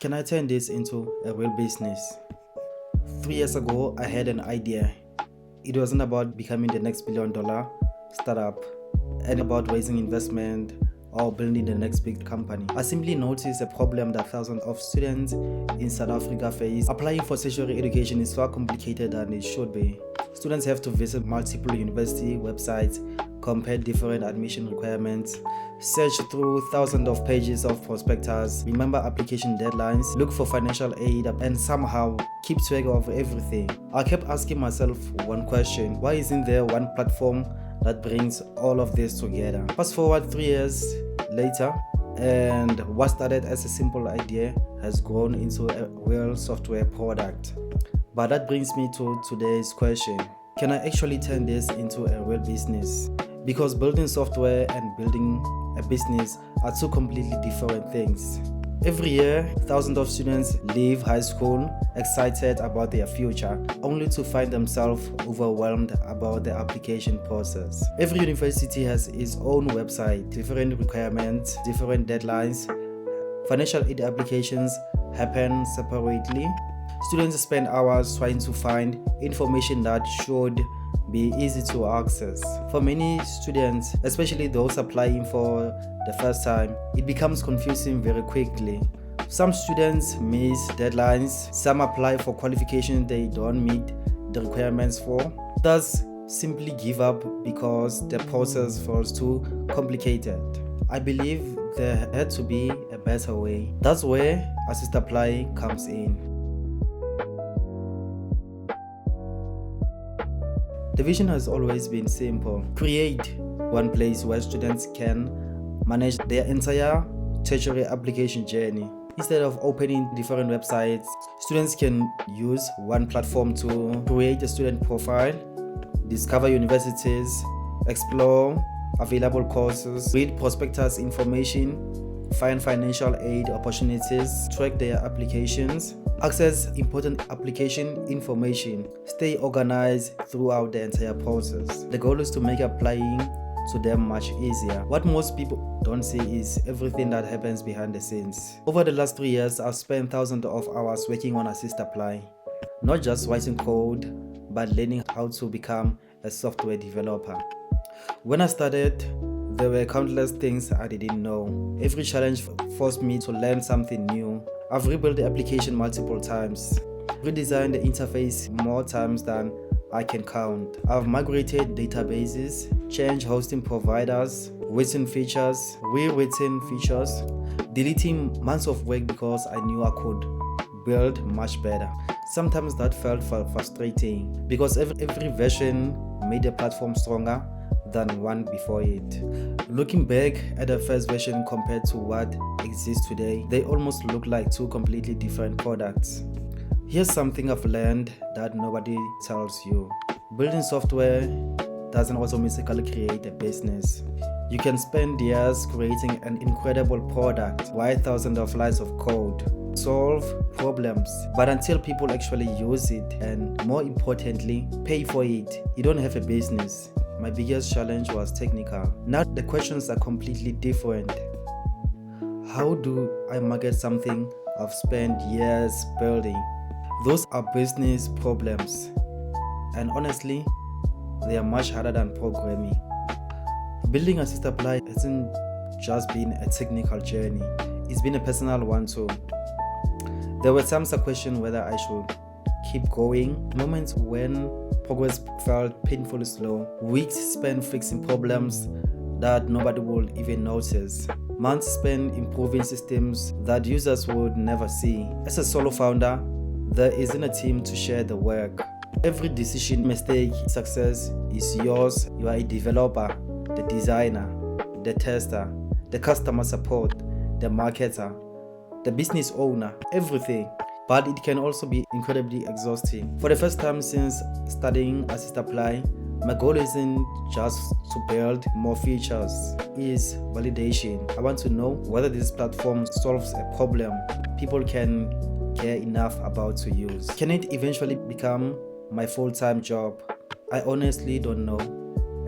Can I turn this into a real business? 3 years ago, I had an idea. It wasn't about becoming the next $1 billion startup and about raising investment or building the next big company. I simply noticed a problem that thousands of students in South Africa face. Applying for tertiary education is far complicated than it should be. Students have to visit multiple university websites, compare different admission requirements, search through thousands of pages of prospectus, remember application deadlines, look for financial aid, and somehow keep track of everything. I kept asking myself one question: why isn't there one platform that brings all of this together? Fast forward 3 years later, and what started as a simple idea has grown into a real software product. But that brings me to today's question: can I actually turn this into a real business? Because building software and building a business are two completely different things. Every year, thousands of students leave high school excited about their future, only to find themselves overwhelmed about the application process. Every university has its own website, different requirements, different deadlines. Financial aid applications happen separately. Students spend hours trying to find information that should be easy to access. For many students, especially those applying for the first time, it becomes confusing very quickly. Some students miss deadlines, some apply for qualifications they don't meet the requirements for. Others simply give up because the process feels too complicated. I believe there had to be a better way. That's where AssistApply comes in. The vision has always been simple: create one place where students can manage their entire tertiary application journey. Instead of opening different websites, students can use one platform to create a student profile, discover universities, explore available courses, read prospectus information, find financial aid opportunities, track their applications, access important application information, stay organized throughout the entire process. The goal is to make applying to them much easier. What most people don't see is everything that happens behind the scenes. Over the last 3 years, I've spent thousands of hours working on AssistApply, not just writing code, but learning how to become a software developer. When I started, there were countless things I didn't know. Every challenge forced me to learn something new. I've rebuilt the application multiple times, redesigned the interface more times than I can count. I've migrated databases, changed hosting providers, written features, rewritten features, deleting months of work because I knew I could build much better. Sometimes that felt frustrating because every version made the platform stronger than one before it. Looking back at the first version compared to what exists today, they almost look like two completely different products. Here's something I've learned that nobody tells you: building software doesn't automatically create a business. You can spend years creating an incredible product, write thousands of lines of code, solve problems, but until people actually use it, and more importantly, pay for it, you don't have a business. My biggest challenge was technical. Now the questions are completely different. How do I market something I've spent years building? Those are business problems, and honestly, they are much harder than programming. Building AssistApply hasn't just been a technical journey, it's been a personal one too. There were times I questioned whether I should keep going, moments when progress felt painfully slow, weeks spent fixing problems that nobody would even notice, months spent improving systems that users would never see. As a solo founder, there isn't a team to share the work. Every decision, mistake, success is yours. You are a developer, the designer, the tester, the customer support, the marketer, the business owner, everything. But it can also be incredibly exhausting. For the first time since studying AssistApply, my goal isn't just to build more features, it's validation. I want to know whether this platform solves a problem people can care enough about to use. Can it eventually become my full-time job? I honestly don't know,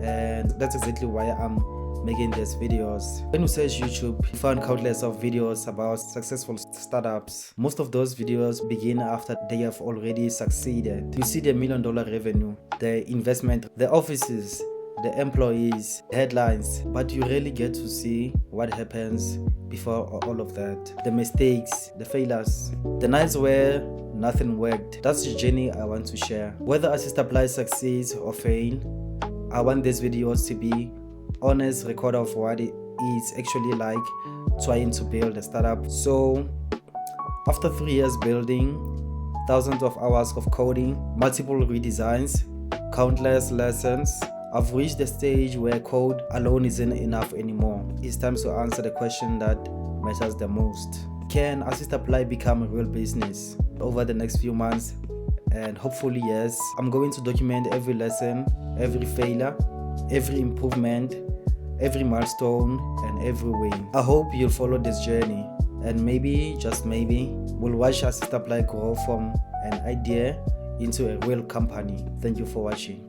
and that's exactly why I'm making these videos. When you search YouTube, you find countless of videos about successful startups. Most of those videos begin after they have already succeeded. You see the $1 million revenue, the investment, the offices, the employees, headlines, but you rarely get to see what happens before all of that. The mistakes, the failures, the nights where nothing worked. That's the journey I want to share. Whether AssistApply succeeds or fail, I want these videos to be honest record of what it is actually like trying to build a startup. So after 3 years building, thousands of hours of coding, multiple redesigns, countless lessons, I've reached the stage where code alone isn't enough anymore. It's time to answer the question that matters the most. Can AssistApply become a real business? Over the next few months, and hopefully yes, I'm going to document every lesson, every failure, every improvement, every milestone, and every win. I hope you'll follow this journey, and maybe, just maybe, we'll watch AssistApply grow from an idea into a real company. Thank you for watching.